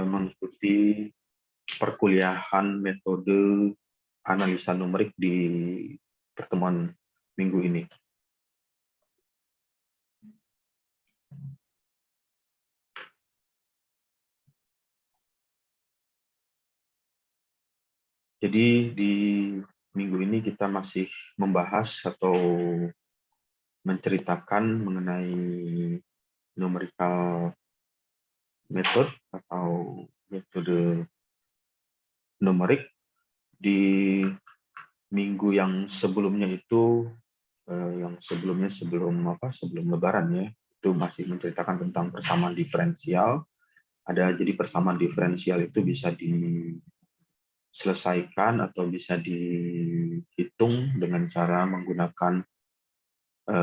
mengikuti perkuliahan metode analisa numerik di pertemuan minggu ini. Jadi di minggu ini kita masih membahas atau menceritakan mengenai numerical method atau metode numerik. Di minggu yang sebelumnya itu, sebelum Lebaran ya, itu masih menceritakan tentang persamaan diferensial. Jadi persamaan diferensial itu bisa diselesaikan atau bisa dihitung dengan cara menggunakan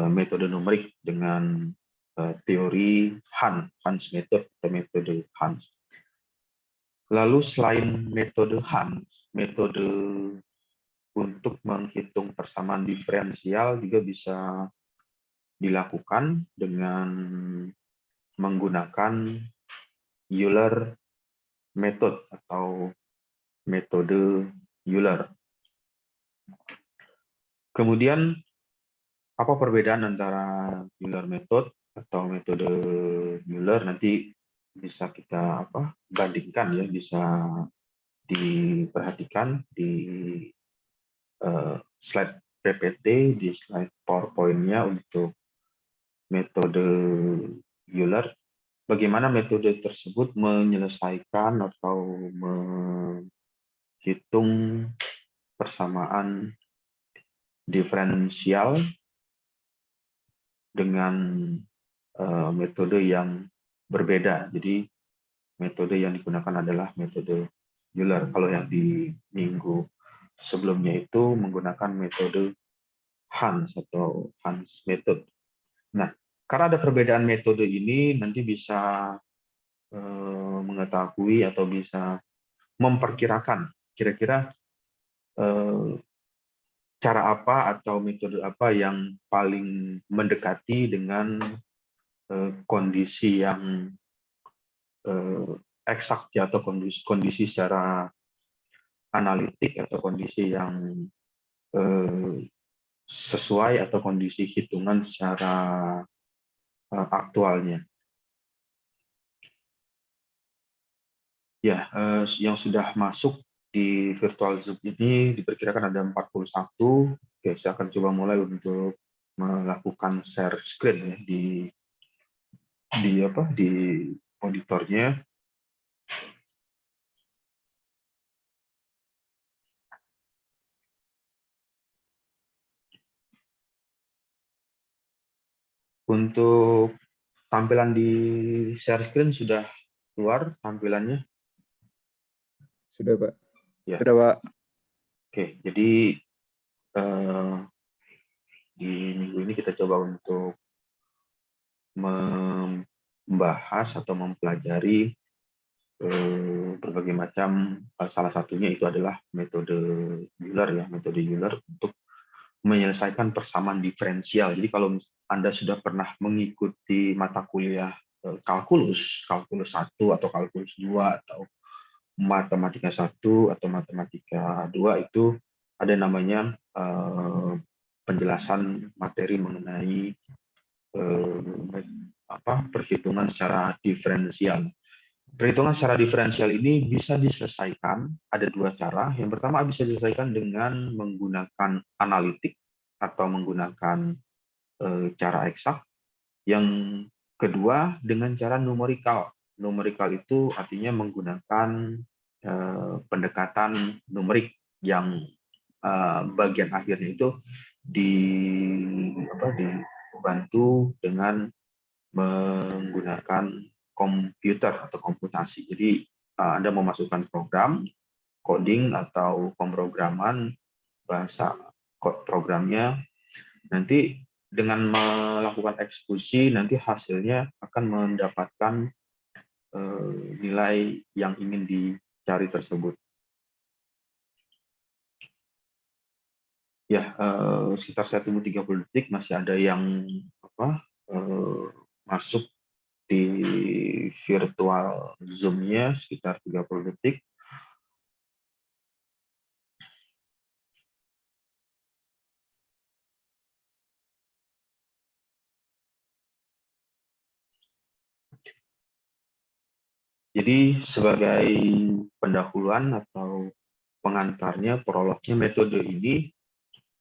metode numerik dengan teori Hans method atau metode Hans. Lalu selain metode Hans, metode untuk menghitung persamaan diferensial juga bisa dilakukan dengan menggunakan Euler method atau metode Euler. Kemudian apa perbedaan antara Euler method atau metode Euler? Nanti bisa kita bandingkan ya, bisa diperhatikan di slide PPT, di slide PowerPoint-nya untuk metode Euler. Bagaimana metode tersebut menyelesaikan atau menghitung persamaan diferensial dengan metode yang berbeda. Jadi metode yang digunakan adalah metode Euler. Kalau yang di minggu sebelumnya itu menggunakan metode Hans atau Hans method. Nah, karena ada perbedaan metode ini, nanti bisa mengetahui atau bisa memperkirakan kira-kira cara apa atau metode apa yang paling mendekati dengan kondisi yang eksak ya, atau kondisi secara analitik atau kondisi yang sesuai atau kondisi hitungan secara aktualnya. Ya, yang sudah masuk di virtual Zoom ini diperkirakan ada 41. Oke, saya akan coba mulai untuk melakukan share screen ya di monitornya. Untuk tampilan di share screen sudah keluar tampilannya? Sudah, Pak. Ya. Sudah, Pak. Oke, jadi di minggu ini kita coba untuk membahas atau mempelajari berbagai macam, salah satunya itu adalah metode Euler ya, metode Euler untuk menyelesaikan persamaan diferensial. Jadi kalau Anda sudah pernah mengikuti mata kuliah kalkulus 1 atau kalkulus 2 atau matematika 1 atau matematika 2, itu ada namanya penjelasan materi mengenai perhitungan secara diferensial. Perhitungan secara diferensial ini bisa diselesaikan, ada dua cara. Yang pertama bisa diselesaikan dengan menggunakan analitik atau menggunakan cara eksak. Yang kedua dengan cara numerikal. Numerikal itu artinya menggunakan pendekatan numerik yang bagian akhirnya itu dibantu dengan menggunakan komputer atau komputasi. Jadi Anda memasukkan program, coding atau pemrograman, bahasa programnya, nanti dengan melakukan eksekusi, nanti hasilnya akan mendapatkan nilai yang ingin dicari tersebut. Ya, sekitar saya tunggu 30 detik, masih ada yang masuk di virtual Zoom-nya sekitar 30 detik. Jadi sebagai pendahuluan atau pengantarnya, prolognya, metode ini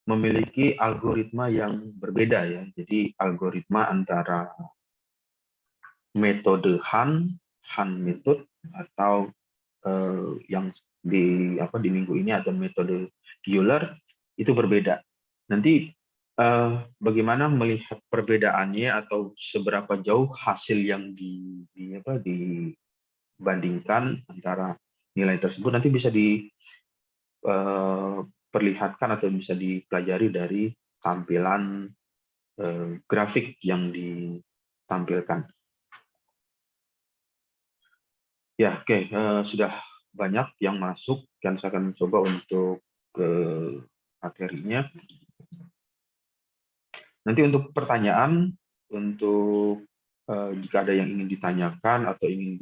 memiliki algoritma yang berbeda ya. Jadi algoritma antara metode Han method, atau yang di minggu ini ada metode Euler, itu berbeda. Nanti bagaimana melihat perbedaannya atau seberapa jauh hasil yang dibandingkan antara nilai tersebut nanti bisa diperlihatkan atau bisa dipelajari dari tampilan grafik yang ditampilkan. Ya, oke, sudah banyak yang masuk, dan saya akan mencoba untuk ke materinya. Nanti untuk pertanyaan, untuk jika ada yang ingin ditanyakan atau ingin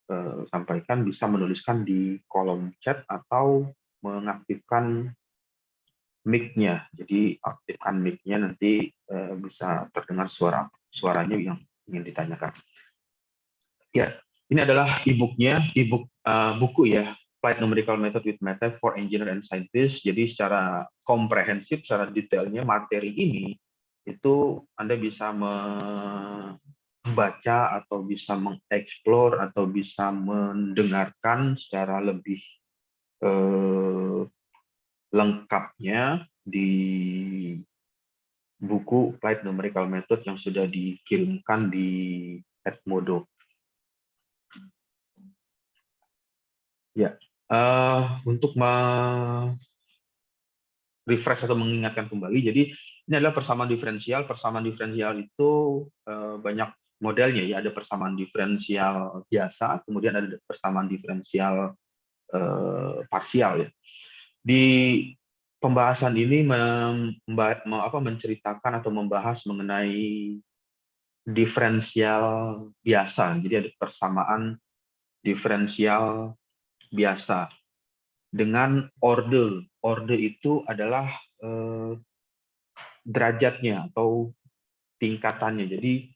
disampaikan, bisa menuliskan di kolom chat atau mengaktifkan mic-nya. Jadi aktifkan mic-nya, nanti bisa terdengar suaranya yang ingin ditanyakan. Ya, ini adalah e-book-nya, buku ya, Applied Numerical Method with MATLAB for Engineer and Scientist. Jadi secara komprehensif, secara detailnya materi ini, itu Anda bisa membaca atau bisa mengeksplor atau bisa mendengarkan secara lebih lengkapnya di buku Applied Numerical Method yang sudah dikirimkan di Edmodo. Ya, untuk refresh atau mengingatkan kembali, jadi ini adalah persamaan diferensial. Persamaan diferensial itu banyak modelnya ya, ada persamaan diferensial biasa, kemudian ada persamaan diferensial parsial ya. Di pembahasan ini menceritakan atau membahas mengenai diferensial biasa. Jadi ada persamaan diferensial biasa dengan orde. Orde itu adalah derajatnya atau tingkatannya. Jadi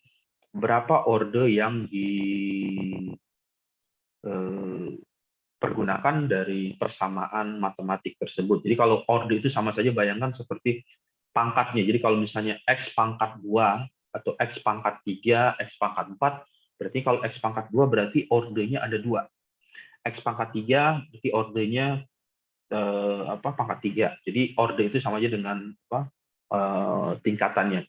berapa orde yang dipergunakan dari persamaan matematik tersebut. Jadi kalau orde itu sama saja, bayangkan seperti pangkatnya. Jadi kalau misalnya X pangkat 2 atau X pangkat 3, X pangkat 4, berarti kalau X pangkat 2 berarti ordenya ada 2. X pangkat 3 berarti ordenya pangkat 3. Jadi orde itu sama aja dengan tingkatannya.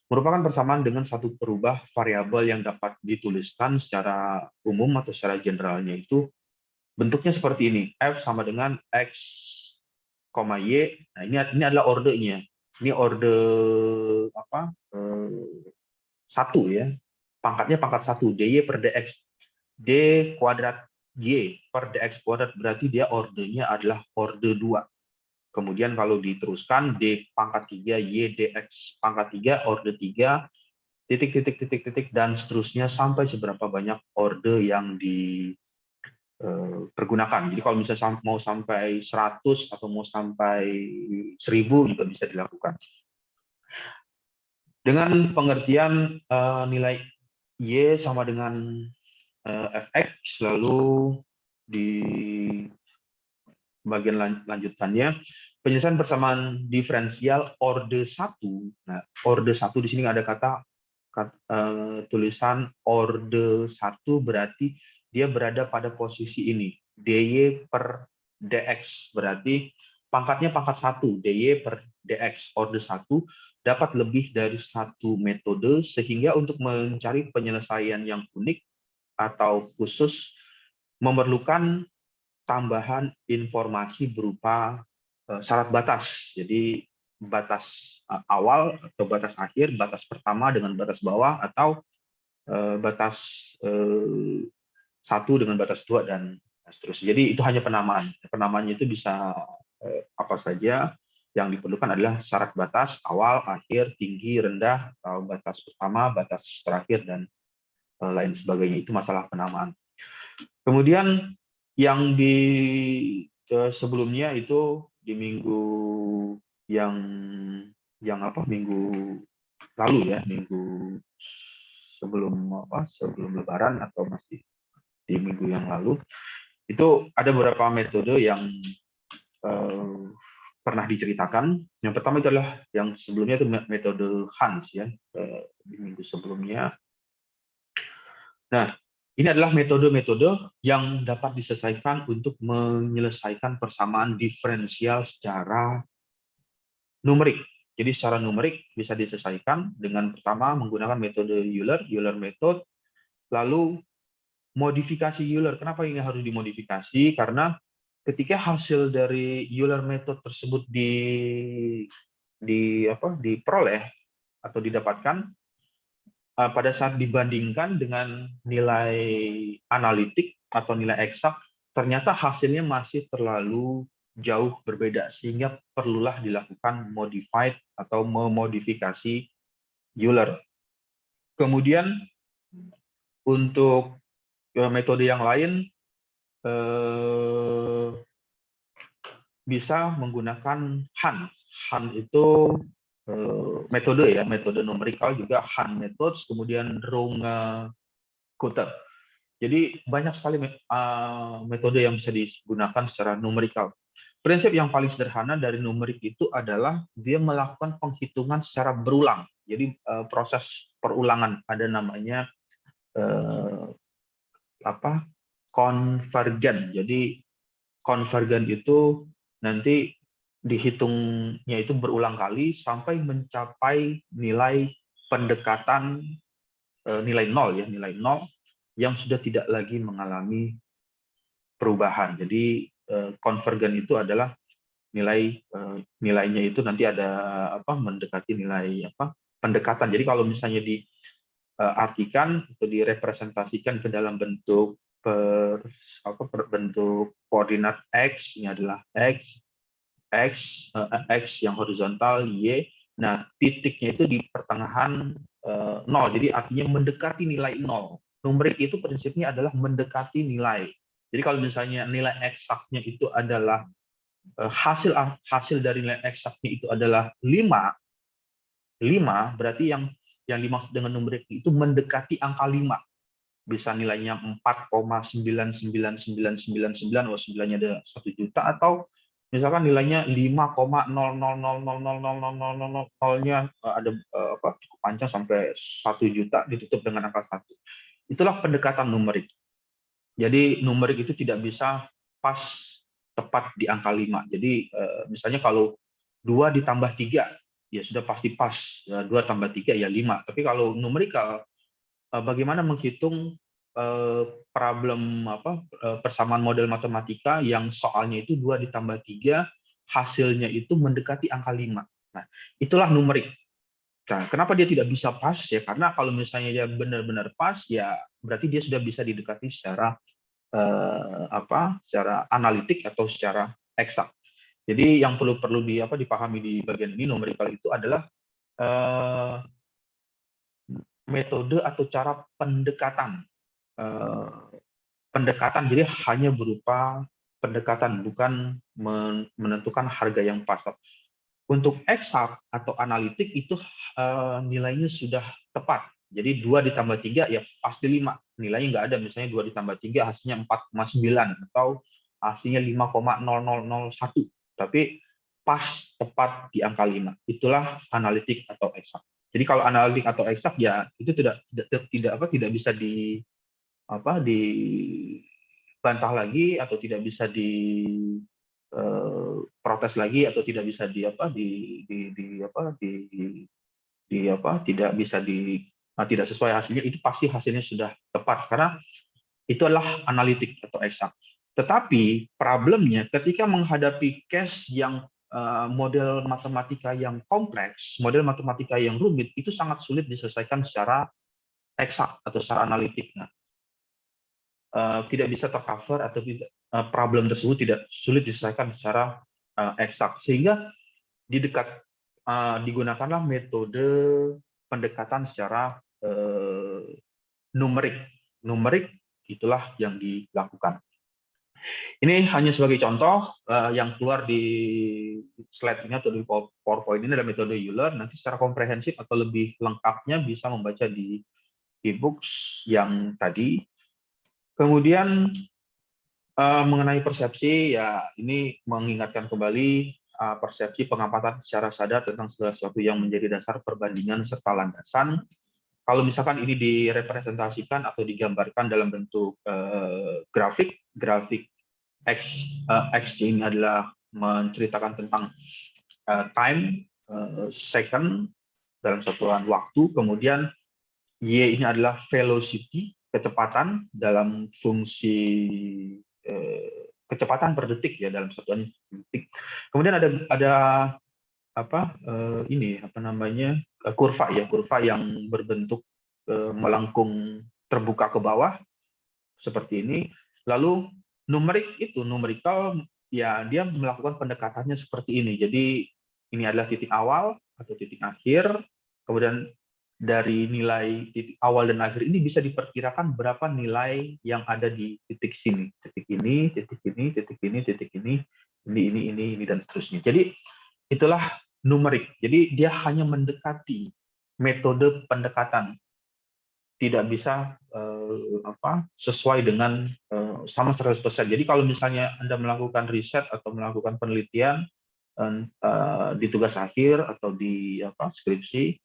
Merupakan persamaan dengan satu perubah variabel yang dapat dituliskan secara umum atau secara generalnya, itu bentuknya seperti ini. F sama dengan X, Y. Nah, ini adalah ordenya. Ini orde satu ya. Pangkatnya pangkat 1, dy per dx. D kuadrat y per dx kuadrat, berarti dia ordenya adalah orde 2. Kemudian kalau diteruskan D pangkat 3, Y dx pangkat 3, orde 3, titik, titik, titik, titik, dan seterusnya sampai seberapa banyak orde yang dipergunakan. Jadi kalau misalnya mau sampai 100 atau mau sampai 1000 juga bisa dilakukan. Dengan pengertian nilai Y sama dengan fx, lalu di bagian lanjutannya, penyelesaian persamaan diferensial orde 1. Nah, orde 1 di sini ada kata tulisan orde 1, berarti dia berada pada posisi ini, dy per dx, berarti pangkatnya pangkat 1, dy per dx. Orde 1 dapat lebih dari satu metode, sehingga untuk mencari penyelesaian yang unik atau khusus memerlukan tambahan informasi berupa syarat batas. Jadi batas awal atau batas akhir, batas pertama dengan batas bawah, atau batas 1 dengan batas 2, dan seterusnya. Jadi itu hanya penamaan. Penamaannya itu bisa apa saja. Yang diperlukan adalah syarat batas awal, akhir, tinggi, rendah, atau batas pertama, batas terakhir, dan lain sebagainya. Itu masalah penamaan. Kemudian yang di sebelumnya itu di minggu yang minggu lalu ya, minggu sebelum Lebaran atau masih di minggu yang lalu, itu ada beberapa metode yang eh, pernah diceritakan. Yang pertama itu adalah yang sebelumnya itu metode Hans ya, di minggu sebelumnya. Nah, ini adalah metode-metode yang dapat diselesaikan untuk menyelesaikan persamaan diferensial secara numerik. Jadi secara numerik bisa diselesaikan dengan pertama menggunakan metode Euler method, lalu modifikasi Euler. Kenapa ini harus dimodifikasi? Karena ketika hasil dari Euler method tersebut diperoleh atau didapatkan, pada saat dibandingkan dengan nilai analitik atau nilai eksak, ternyata hasilnya masih terlalu jauh berbeda, sehingga perlulah dilakukan modified atau memodifikasi Euler. Kemudian untuk metode yang lain bisa menggunakan Han. Han itu metode numerikal juga, Han methods, kemudian Runge Kute. Jadi banyak sekali metode yang bisa digunakan secara numerikal. Prinsip yang paling sederhana dari numerik itu adalah dia melakukan penghitungan secara berulang. Jadi proses perulangan, ada namanya konvergen. Jadi konvergen itu nanti dihitungnya itu berulang kali sampai mencapai nilai pendekatan nilai nol ya, nilai nol yang sudah tidak lagi mengalami perubahan. Jadi konvergen itu adalah nilainya itu nanti ada mendekati nilai pendekatan. Jadi kalau misalnya diartikan atau direpresentasikan ke dalam bentuk bentuk koordinat x, ini adalah x yang horizontal, y. Nah, titiknya itu di pertengahan 0. Jadi artinya mendekati nilai 0. Numerik itu prinsipnya adalah mendekati nilai. Jadi kalau misalnya nilai eksaknya itu adalah hasil dari nilai eksaknya itu adalah 5 berarti yang dimaksud dengan numerik itu mendekati angka 5. Bisa nilainya 4,99999, oh 9-nya ada 1 juta, atau misalkan nilainya 5,000000000-nya ada cukup panjang sampai 1 juta ditutup dengan angka 1. Itulah pendekatan numerik. Jadi numerik itu tidak bisa pas tepat di angka 5. Jadi misalnya kalau 2 ditambah 3 ya sudah pasti pas, 2 tambah 3 ya 5. Tapi kalau numerikal, bagaimana menghitung problem persamaan model matematika yang soalnya itu 2 ditambah 3, hasilnya itu mendekati angka 5. Nah, itulah numerik. Nah, kenapa dia tidak bisa pas? Ya karena kalau misalnya dia benar-benar pas, ya berarti dia sudah bisa didekati secara secara analitik atau secara eksak. Jadi yang perlu dipahami di bagian ini numerikal itu adalah metode atau cara pendekatan. Pendekatan, jadi hanya berupa pendekatan, bukan menentukan harga yang pas. Untuk eksak atau analitik itu nilainya sudah tepat. Jadi 2 ditambah 3 ya pasti 5. Nilainya nggak ada, misalnya 2 ditambah 3 hasilnya 4,9 atau hasilnya 5,0001. Tapi pas tepat di angka 5. Itulah analitik atau eksak. Jadi kalau analitik atau eksak ya itu tidak bisa dibantah lagi atau tidak bisa protes lagi atau tidak bisa tidak sesuai hasilnya, itu pasti hasilnya sudah tepat karena itu adalah analitik atau eksak. Tetapi problemnya ketika menghadapi case yang model matematika yang kompleks, model matematika yang rumit, itu sangat sulit diselesaikan secara eksak atau secara analitik. Nah, tidak bisa tercover atau problem tersebut tidak sulit diselesaikan secara eksak, sehingga digunakanlah metode pendekatan secara numerik. Numerik itulah yang dilakukan. Ini hanya sebagai contoh yang keluar di slide ini atau di PowerPoint ini adalah metode Euler. Nanti secara komprehensif atau lebih lengkapnya bisa membaca di e-books yang tadi. Kemudian mengenai persepsi, ya ini mengingatkan kembali persepsi pengamatan secara sadar tentang segala sesuatu yang menjadi dasar perbandingan serta landasan. Kalau misalkan ini direpresentasikan atau digambarkan dalam bentuk grafik X ini adalah menceritakan tentang time, second dalam satuan waktu, kemudian Y ini adalah velocity, kecepatan dalam fungsi kecepatan per detik ya dalam satuan detik. Kemudian ada kurva ya, kurva yang berbentuk melengkung terbuka ke bawah seperti ini. Lalu numerical ya dia melakukan pendekatannya seperti ini. Jadi ini adalah titik awal atau titik akhir, kemudian dari nilai titik awal dan akhir ini bisa diperkirakan berapa nilai yang ada di titik sini, titik ini, titik ini, titik ini, titik ini, dan seterusnya. Jadi itulah numerik. Jadi dia hanya mendekati metode pendekatan, tidak bisa sesuai dengan sama 100%. Jadi kalau misalnya Anda melakukan riset atau melakukan penelitian di tugas akhir atau di skripsi,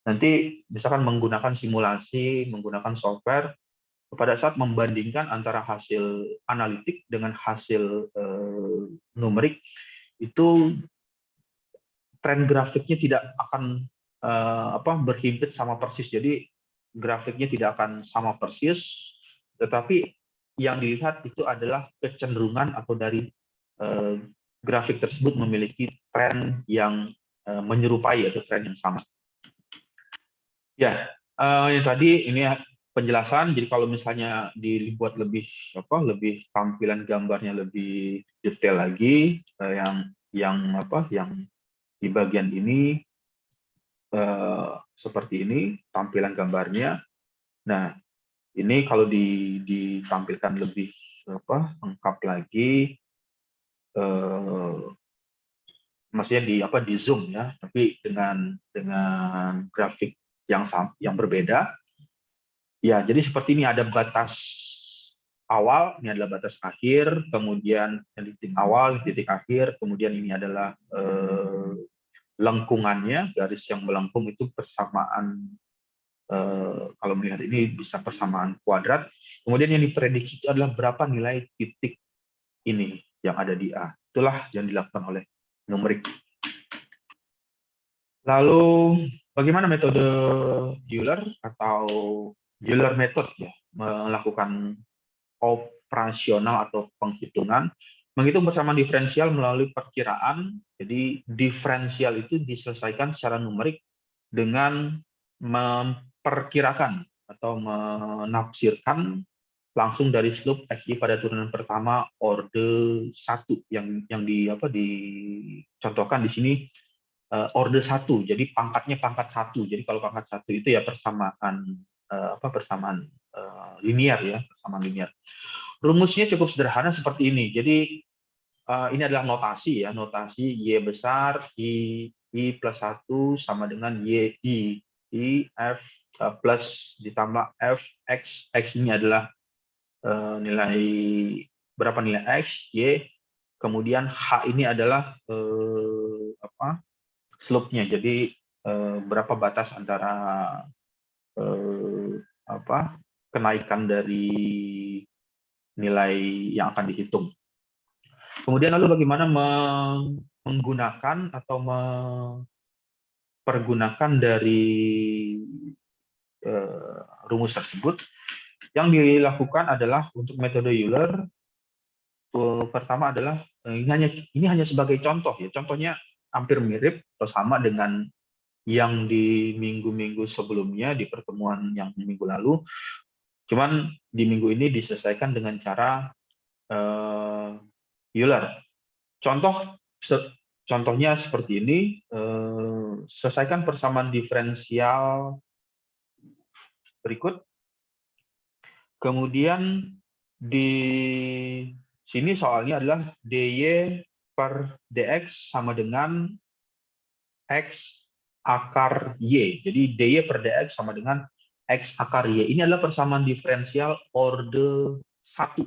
nanti misalkan menggunakan simulasi, menggunakan software, pada saat membandingkan antara hasil analitik dengan hasil numerik, itu tren grafiknya tidak akan berhimpit sama persis. Jadi grafiknya tidak akan sama persis, tetapi yang dilihat itu adalah kecenderungan atau dari grafik tersebut memiliki tren yang menyerupai atau tren yang sama. Ya, yang tadi ini penjelasan. Jadi kalau misalnya dibuat lebih tampilan gambarnya lebih detail lagi, yang di bagian ini seperti ini tampilan gambarnya. Nah, ini kalau ditampilkan lebih lengkap lagi, maksudnya di zoom ya, tapi dengan grafik yang berbeda. Ya, jadi seperti ini ada batas awal, ini adalah batas akhir, kemudian titik awal, titik akhir, kemudian ini adalah lengkungannya, garis yang melengkung itu persamaan, kalau melihat ini bisa persamaan kuadrat. Kemudian yang diprediksi itu adalah berapa nilai titik ini yang ada di A. Itulah yang dilakukan oleh numerik. Lalu bagaimana metode Euler atau Euler method ya, melakukan operasional atau penghitungan, menghitung persamaan diferensial melalui perkiraan. Jadi diferensial itu diselesaikan secara numerik dengan memperkirakan atau menafsirkan langsung dari slope XY pada turunan pertama orde 1 yang dicontohkan di sini orde 1. Jadi pangkatnya pangkat 1. Jadi kalau pangkat 1 itu ya persamaan persamaan linear ya, persamaan linear. Rumusnya cukup sederhana seperti ini. Jadi ini adalah notasi ya, notasi Y besar I plus 1 sama dengan I F plus ditambah F X. X ini adalah nilai berapa nilai X, Y, kemudian H ini adalah slope-nya. Jadi berapa batas antara kenaikan dari nilai yang akan dihitung. Kemudian lalu bagaimana menggunakan atau mempergunakan dari rumus tersebut. Yang dilakukan adalah untuk metode Euler, pertama adalah ini hanya sebagai contoh ya. Contohnya hampir mirip atau sama dengan yang di minggu-minggu sebelumnya, di pertemuan yang minggu lalu. Cuman di minggu ini diselesaikan dengan cara Euler. Contohnya seperti ini, selesaikan persamaan diferensial berikut. Kemudian di sini soalnya adalah dy per dx sama dengan x akar y. Jadi dy per dx sama dengan x akar y. Ini adalah persamaan diferensial orde 1.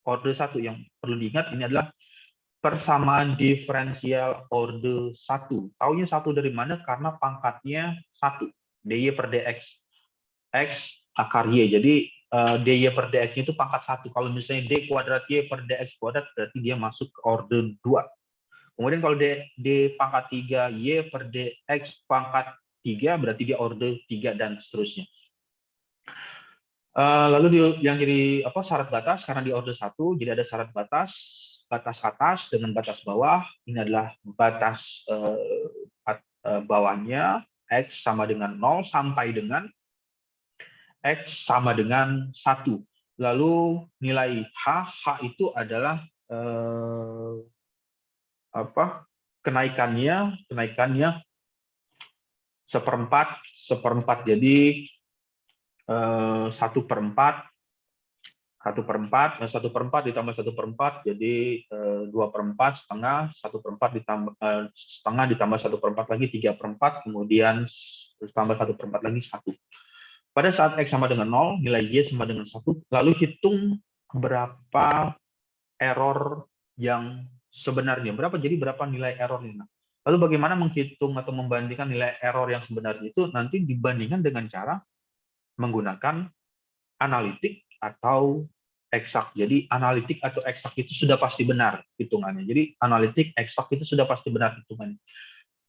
Orde 1 yang perlu diingat ini adalah persamaan diferensial orde 1. Taunya 1 dari mana? Karena pangkatnya 1. dy per dx. X akar Y. Jadi dy per dx itu pangkat 1. Kalau misalnya d kuadrat y per dx kuadrat, berarti dia masuk ke orde 2. Kemudian kalau d pangkat 3 y per dx pangkat 3, berarti dia orde 3 dan seterusnya. Lalu yang jadi syarat batas, karena di orde 1, jadi ada syarat batas, batas atas dengan batas bawah. Ini adalah batas bawahnya, x sama dengan 0 sampai dengan x sama dengan 1. Lalu nilai h itu adalah kenaikannya seperempat. Jadi 1/4 ditambah 1/4 jadi 2/4 setengah, 1/4 ditambah setengah ditambah 1/4 lagi 3/4, kemudian tambah 1/4 lagi 1. Pada saat x sama dengan 0, nilai y sama dengan 1, lalu hitung berapa error yang sebenarnya. Jadi berapa nilai errornya. Lalu bagaimana menghitung atau membandingkan nilai error yang sebenarnya itu nanti dibandingkan dengan cara menggunakan analitik atau eksak. Jadi analitik atau eksak itu sudah pasti benar hitungannya. Jadi analitik, eksak itu sudah pasti benar hitungannya.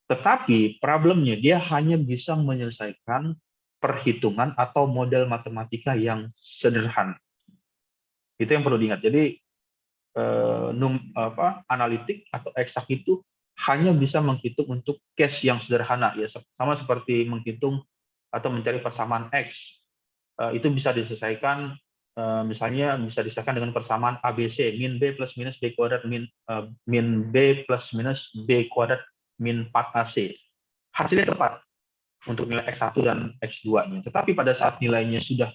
Tetapi problemnya dia hanya bisa menyelesaikan perhitungan atau model matematika yang sederhana. Itu yang perlu diingat. Jadi analitik atau eksak itu hanya bisa menghitung untuk case yang sederhana, ya sama seperti menghitung atau mencari persamaan x. Itu bisa diselesaikan, misalnya bisa diselesaikan dengan persamaan ABC, min b plus minus b kuadrat min b plus minus b kuadrat min 4ac. Hasilnya tepat untuk nilai x1 dan x2-nya. Tetapi pada saat nilainya sudah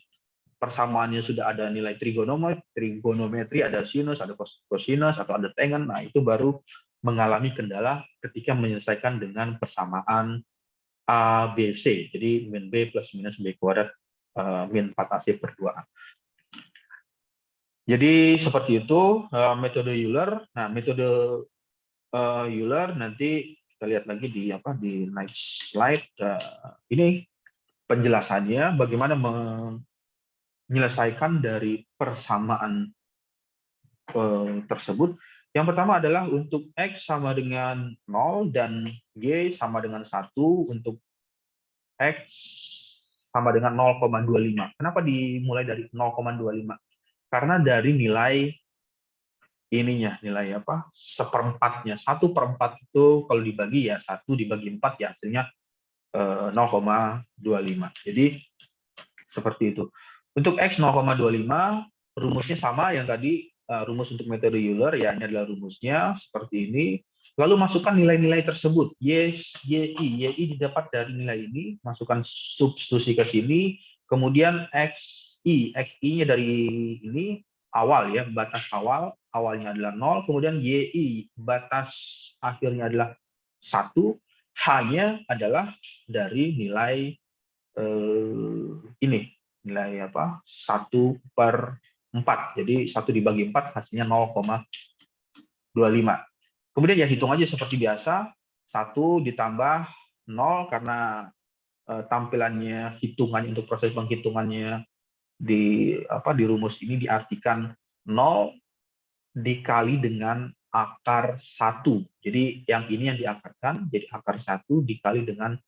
persamaannya sudah ada nilai trigonometri, ada sinus, ada kosinus, atau ada tangen, nah itu baru mengalami kendala ketika menyelesaikan dengan persamaan ABC. Jadi min b plus minus b kuadrat min 4ac per 2a. Jadi seperti itu metode Euler. Nah, metode Euler nanti kita lihat lagi di next slide. Ini penjelasannya bagaimana menyelesaikan dari persamaan tersebut. Yang pertama adalah untuk x sama dengan 0 dan y sama dengan 1 untuk x sama dengan 0,25. Kenapa dimulai dari 0,25? Karena dari nilai nilai seperempatnya. 1/4 itu kalau dibagi ya 1 dibagi 4 ya hasilnya 0,25. Jadi seperti itu. Untuk x 0,25 rumusnya sama yang tadi, rumus untuk metode Euler ya, ini adalah rumusnya seperti ini. Lalu masukkan nilai-nilai tersebut. Y didapat dari nilai ini, masukkan substitusi ke sini, kemudian xi-nya dari ini awal ya, batas awalnya adalah 0, kemudian yi batas akhirnya adalah 1, h-nya adalah dari nilai nilai 1/4. Jadi 1 dibagi 4 hasilnya 0,25. Kemudian ya hitung aja seperti biasa, 1 ditambah 0 karena tampilannya hitungannya untuk proses penghitungannya di rumus ini diartikan 0 dikali dengan akar 1. Jadi yang ini yang diakarkan, jadi akar 1 dikali dengan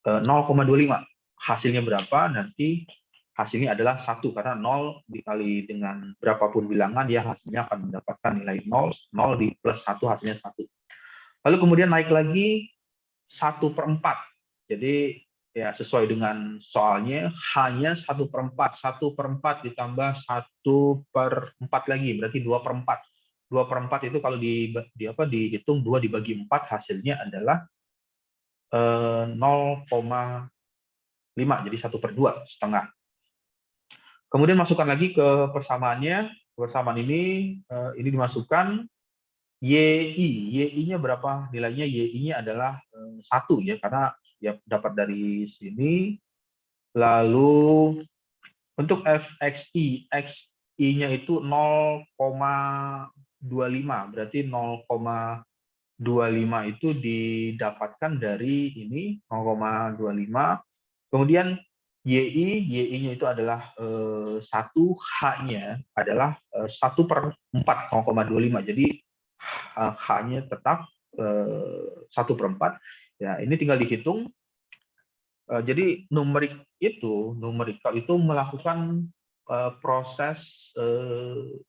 0,25. Hasilnya berapa? Nanti hasilnya adalah 1, karena 0 dikali dengan berapapun bilangan, ya hasilnya akan mendapatkan nilai 0, 0 di plus 1 hasilnya 1. Lalu kemudian naik lagi 1/4. Jadi ya sesuai dengan soalnya, hanya 1/4. 1/4 ditambah 1/4 lagi, berarti 2/4. 2/4 itu kalau dihitung 2 dibagi 4 hasilnya adalah 0,5, jadi 1/2 setengah. Kemudian masukkan lagi ke persamaannya. Persamaan ini dimasukkan YI. YI-nya berapa nilainya? YI-nya adalah 1 ya, karena ya dapat dari sini. Lalu untuk FXI, XI-nya itu 0,25, berarti 0,25 itu didapatkan dari ini 0,25. Kemudian YI-nya itu adalah 1, H-nya adalah 1/4, 0,25. Jadi H-nya tetap 1/4. Ya, ini tinggal dihitung. Jadi numerikal itu melakukan proses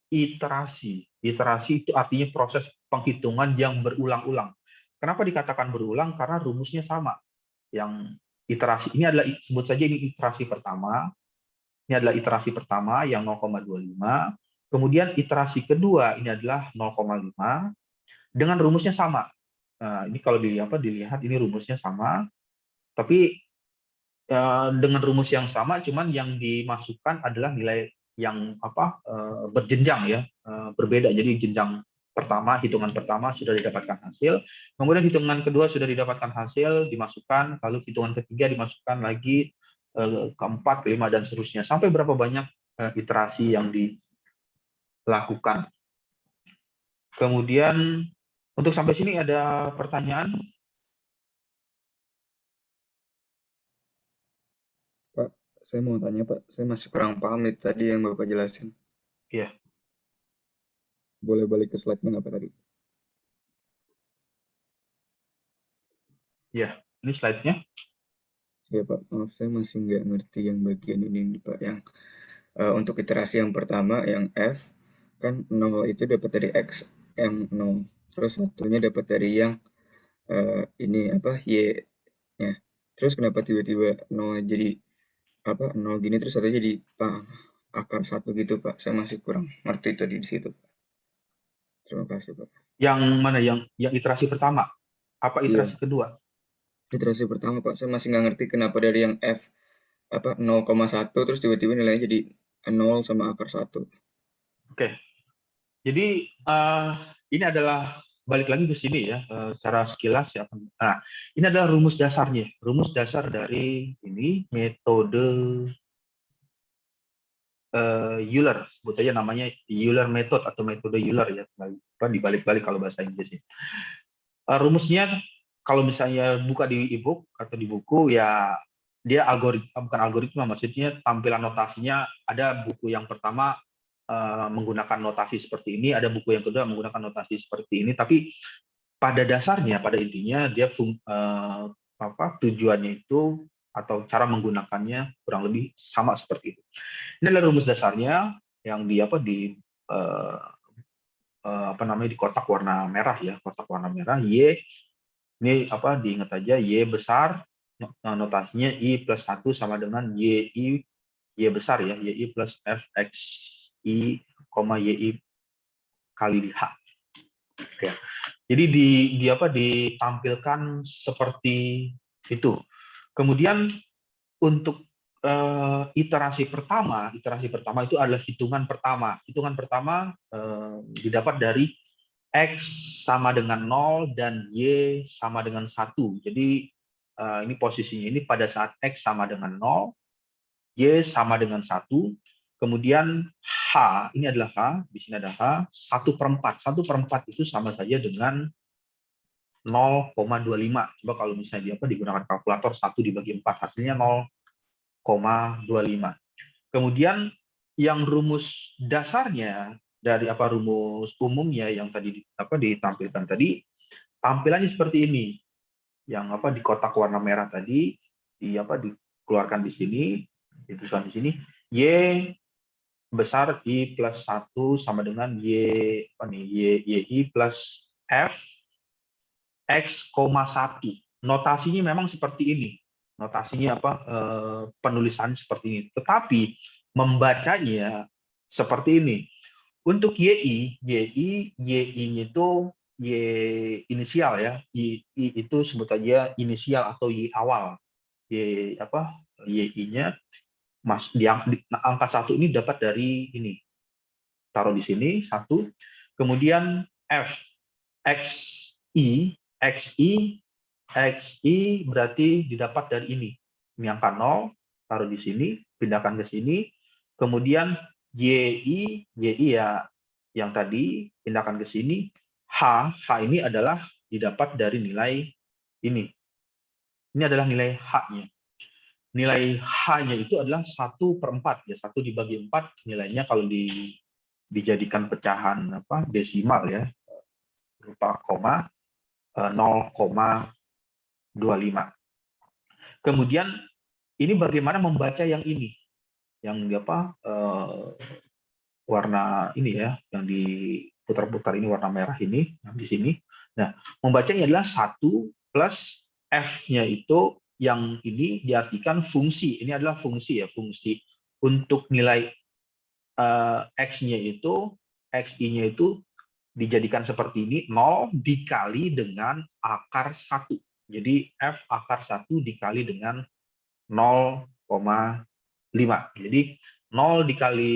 iterasi. Iterasi itu artinya proses penghitungan yang berulang-ulang. Kenapa dikatakan berulang? Karena rumusnya sama. Yang iterasi ini adalah, sebut saja ini iterasi pertama. Ini adalah iterasi pertama yang 0,25. Kemudian iterasi kedua ini adalah 0,5 dengan rumusnya sama. Nah, ini kalau dilihat ini rumusnya sama, tapi dengan rumus yang sama, cuman yang dimasukkan adalah nilai yang berjenjang ya, berbeda. Jadi jenjang pertama, hitungan pertama sudah didapatkan hasil, kemudian hitungan kedua sudah didapatkan hasil, dimasukkan, lalu hitungan ketiga dimasukkan lagi, keempat, kelima, dan seterusnya. Sampai berapa banyak iterasi yang dilakukan. Kemudian untuk sampai sini ada pertanyaan? Pak, saya mau tanya Pak, saya masih kurang paham itu tadi yang Bapak jelasin. Iya, Boleh balik ke slide-nya nggak Pak tadi? iya. Ini slide-nya. Ya Pak, maaf saya masih nggak ngerti yang bagian ini nih, Pak. Yang untuk iterasi yang pertama, yang F, kan 0 itu dapat dari X, M0. Terus satunya dapat dari yang ini apa, Y-nya. Terus kenapa tiba-tiba 0 jadi 0 gini, terus satunya jadi akar 1 gitu Pak. Saya masih kurang ngerti tadi di situ, Pak. Terima kasih Pak. Yang mana? Yang iterasi pertama? Apa Iya, iterasi kedua? iterasi pertama Pak. Saya masih nggak ngerti kenapa dari yang F 0,1 terus tiba-tiba nilainya jadi 0 sama akar 1. Oke. Jadi ini adalah balik lagi ke sini ya, secara sekilas ya. Nah, ini adalah rumus dasarnya, rumus dasar dari ini metode Euler, sebut saja namanya Euler method atau metode Euler ya, dibalik-balik kalau bahasa Inggrisnya. Rumusnya kalau misalnya buka di e-book atau di buku ya, dia bukan algoritma, maksudnya tampilan notasinya. Ada buku yang pertama menggunakan notasi seperti ini, ada buku yang kedua menggunakan notasi seperti ini, tapi pada dasarnya, pada intinya dia tujuannya itu atau cara menggunakannya kurang lebih sama seperti itu. Ini adalah rumus dasarnya yang eh, di kotak warna merah ya, kotak warna merah. Y ini diingat aja, Y besar, notasinya I+1 sama dengan Y besar ya, YI plus FXI, YI kali H. Oke. Jadi ditampilkan seperti itu. Kemudian untuk iterasi pertama itu adalah hitungan pertama. Hitungan pertama didapat dari X sama dengan 0 dan Y sama dengan 1. Jadi ini posisinya ini pada saat X sama dengan 0, Y sama dengan 1, kemudian H, ini adalah H, di sini ada H, 1/4. 1/4 itu sama saja dengan 0,25. Coba kalau misalnya digunakan kalkulator, 1 dibagi 4, hasilnya 0,25. Kemudian yang rumus dasarnya dari rumus umumnya yang tadi ditampilkan tadi, tampilannya seperti ini. Yang di kotak warna merah tadi dikeluarkan di sini, dituliskan di sini, Y besar I+1 sama dengan YI plus F X,1. Notasinya memang seperti ini. Notasinya penulisannya seperti ini. Tetapi membacanya seperti ini. Untuk YI-nya itu Y inisial ya. I itu sebut aja inisial atau Y awal. YI-nya angka 1 ini dapat dari ini. Taruh di sini 1. Kemudian F XI berarti didapat dari ini. Ini angka 0, taruh di sini, pindahkan ke sini. Kemudian YI ya yang tadi, pindahkan ke sini. H ini adalah didapat dari nilai ini. Ini adalah nilai H-nya. Nilai H-nya itu adalah 1/4. Ya, 1 dibagi 4 nilainya kalau dijadikan pecahan desimal ya, berupa koma 0,25. Kemudian ini bagaimana membaca yang ini, yang warna ini ya, yang diputar-putar ini warna merah ini, yang di sini. Nah, membacanya adalah 1 plus F-nya itu yang ini diartikan fungsi. Ini adalah fungsi ya, fungsi. Untuk nilai X-nya itu, XI-nya itu dijadikan seperti ini, 0 dikali dengan akar 1. Jadi F akar 1 dikali dengan 0,5. Jadi 0 dikali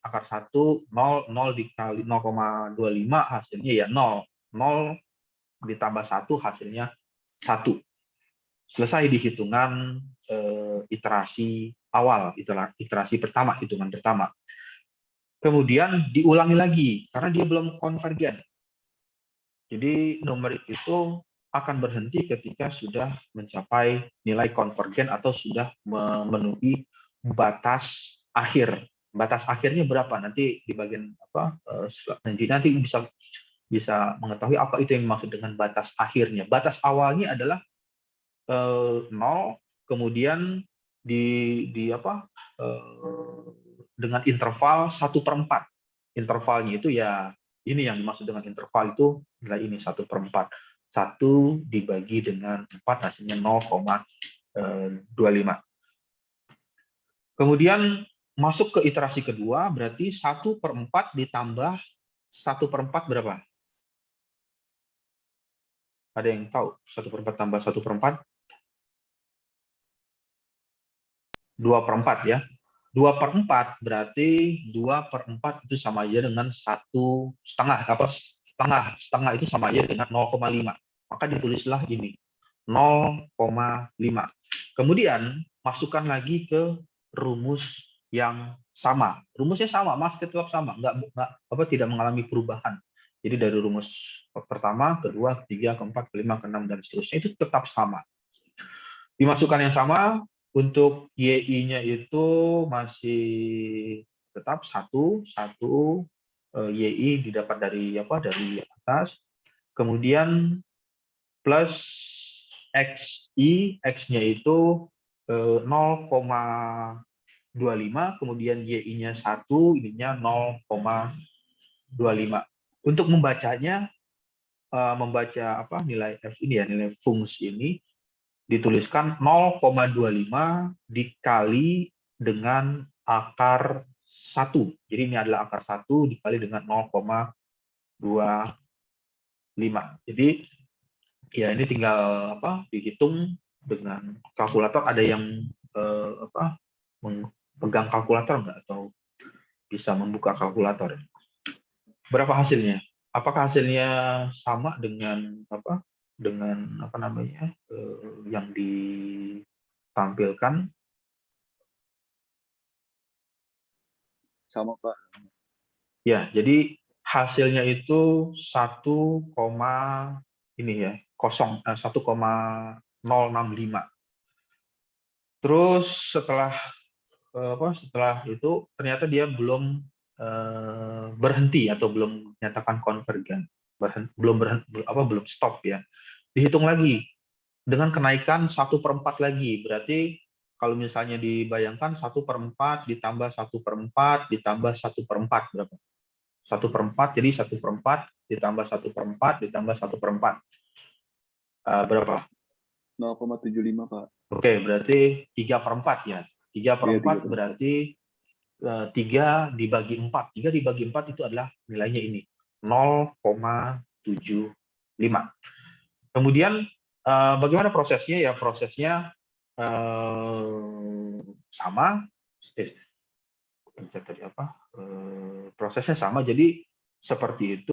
akar 1, 0 dikali 0,25 hasilnya ya 0. 0 ditambah 1 hasilnya 1. Selesai di hitungan iterasi awal, iterasi pertama, hitungan pertama. Kemudian diulangi lagi, karena dia belum konvergen. Jadi numerik itu akan berhenti ketika sudah mencapai nilai konvergen atau sudah memenuhi batas akhir. Batas akhirnya berapa? Nanti di bagian nanti bisa mengetahui apa itu yang dimaksud dengan batas akhirnya. Batas awalnya adalah 0, kemudian dengan interval 1/4. Intervalnya itu ya ini yang dimaksud dengan interval itu nilai ini 1/4. 1 dibagi dengan 4 hasilnya 0,25. Kemudian masuk ke iterasi kedua, berarti 1/4 ditambah 1/4 berapa? Ada yang tahu 1/4 tambah 1/4? 2/4 ya. 2/4 berarti 2/4 itu sama aja dengan 1/2. Setengah itu sama aja dengan 0,5. Maka ditulislah ini 0,5. Kemudian masukkan lagi ke rumus yang sama. Rumusnya sama, tetap sama, tidak mengalami perubahan. Jadi dari rumus pertama, kedua, ketiga, keempat, kelima, keenam dan seterusnya itu tetap sama. Dimasukkan yang sama. Untuk YI-nya itu masih tetap 1 YI didapat dari atas. Kemudian plus XI, X-nya itu 0,25, kemudian YI-nya 1, ininya 0,25. Untuk membacanya, membaca nilai F ini ya, nilai fungsi ini dituliskan 0,25 dikali dengan akar 1. Jadi ini adalah akar 1 dikali dengan 0,25. Jadi ya ini tinggal dihitung dengan kalkulator. Ada yang pegang kalkulator nggak, atau bisa membuka kalkulator? Berapa hasilnya? Apakah hasilnya sama dengan yang ditampilkan? Sama, Pak. Ya, jadi hasilnya itu 1,065. Terus setelah itu ternyata dia belum berhenti atau belum menyatakan konvergen, belum stop ya. Dihitung lagi dengan kenaikan 1/4 lagi. Berarti kalau misalnya dibayangkan 1/4 ditambah 1/4 ditambah 1/4 berapa? 1/4, jadi 1/4 ditambah 1/4 ditambah 1/4. Berapa? 0,75, Pak. Oke, berarti 3/4 ya. 3/4 berarti 3 dibagi 4. 3 dibagi 4 itu adalah nilainya ini, 0,75. Kemudian bagaimana prosesnya? Ya prosesnya sama pencet tadi apa, prosesnya sama. Jadi seperti itu.